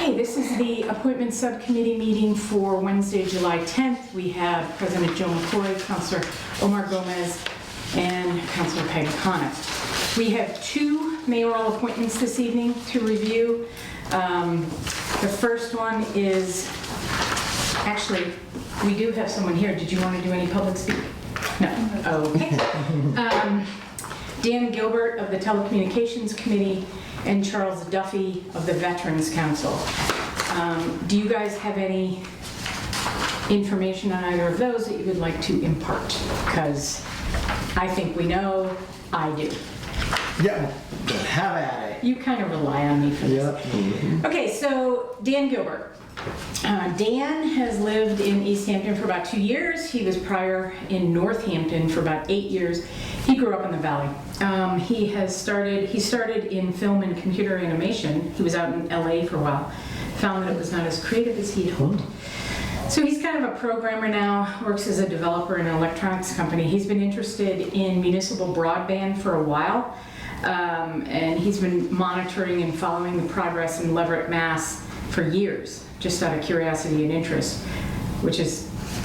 Okay, this is the appointment subcommittee meeting for Wednesday, July 10th. We have President Joe McCoy, Councilor Omar Gomez, and Councilor Peg Coniff. We have two mayoral appointments this evening to review. The first one is, actually, we do have someone here. Did you want to do any public speaking? No. Okay. Dan Gilbert of the Telecommunications Committee and Charles Duffy of the Veterans Council. Do you guys have any information on either of those that you would like to impart? Because I think we know, I do. Yeah, have at it. You kind of rely on me for this. Yep. Mm-hmm. Okay, so Dan Gilbert. Dan has lived in Easthampton for about 2 years. He was prior in Northampton for about 8 years. He grew up in the Valley. He started in film and computer animation. He was out in LA for a while. Found that it was not as creative as he'd hoped. So he's kind of a programmer now, works as a developer in an electronics company. He's been interested in municipal broadband for a while. And he's been monitoring and following the progress in Leverett, Mass for years, just out of curiosity and interest,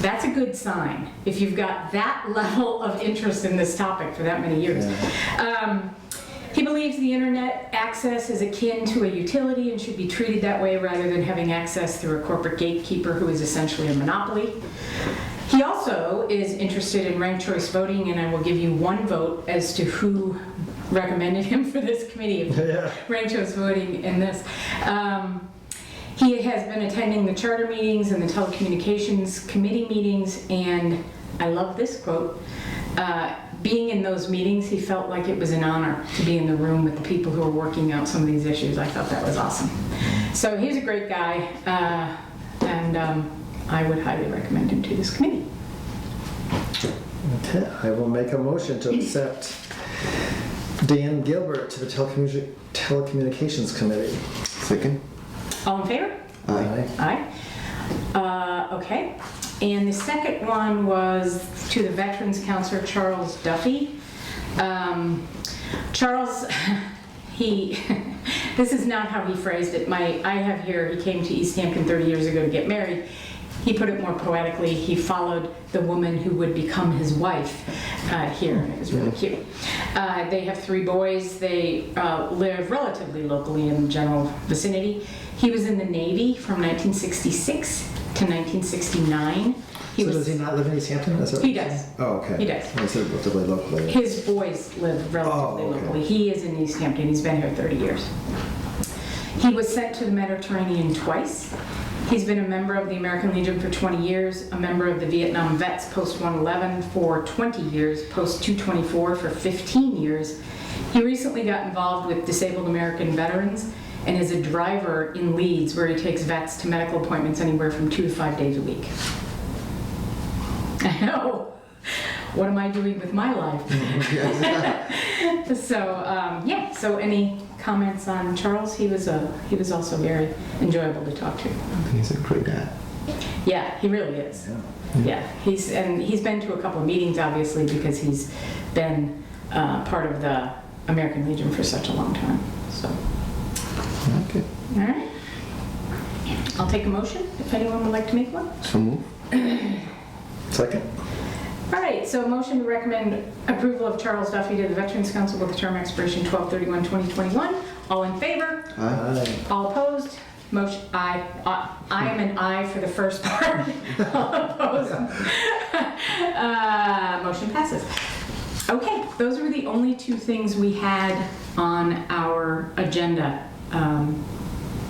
that's a good sign if you've got that level of interest in this topic for that many years. Yeah. He believes the internet access is akin to a utility and should be treated that way rather than having access through a corporate gatekeeper who is essentially a monopoly. He also is interested in ranked choice voting, and I will give you one vote as to who recommended him for this committee of ranked choice voting in this. He has been attending the charter meetings and the telecommunications committee meetings, and I love this quote, being in those meetings, he felt like it was an honor to be in the room with the people who are working out some of these issues. I thought that was awesome. So he's a great guy, and I would highly recommend him to this committee. Okay, I will make a motion to accept Dan Gilbert to the Telecommunications Committee. Second. All in favor? Aye. Aye. Okay. And the second one was to the Veterans Counselor, Charles Duffy. Charles, this is not how he phrased it. I have here, he came to Easthampton 30 years ago to get married. He put it more poetically. He followed the woman who would become his wife here, and it was really cute. They have 3 boys. They live relatively locally in the general vicinity. He was in the Navy from 1966 to 1969. Does he not live in Easthampton? He does. Oh, okay. He does. He said relatively locally. His boys live relatively locally. He is in Easthampton. He's been here 30 years. He was sent to the Mediterranean twice. He's been a member of the American Legion for 20 years, a member of the Vietnam Vets post-111 for 20 years, post-224 for 15 years. He recently got involved with disabled American veterans and is a driver in Leeds where he takes vets to medical appointments anywhere from 2 to 5 days a week. I know. What am I doing with my life? So any comments on Charles? He was also very enjoyable to talk to. He's a great guy. Yeah, he really is. Yeah, he's been to a couple of meetings, obviously, because he's been part of the American Legion for such a long time. So, Okay. all right. I'll take a motion if anyone would like to make one. So move. Second. All right, so a motion to recommend approval of Charles Duffy to the Veterans Council with a term expiration 12/31/2021. All in favor? Aye. All opposed? Motion, aye. I am an aye for the first part. All opposed? Motion passes. Okay, those were the only 2 things we had on our agenda.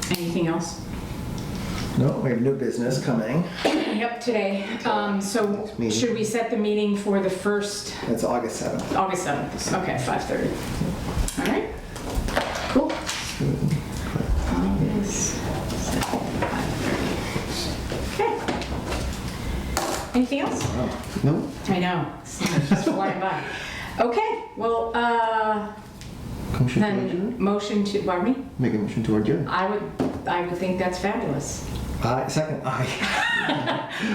Anything else? No, we have new business coming. Yep, today. So should we set the meeting for the first? It's August 7th. August 7th. Okay, 5:30. All right. Cool. August 7th, 5:30. Okay. Anything else? No. I know. It's just flying by. Okay. Well, Motion to then adjourn? motion to, pardon me? Make a motion to adjourn. I would think that's fabulous. Second. Aye.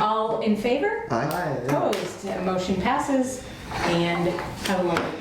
All in favor? Aye. Opposed? Motion passes. And have a lovely day.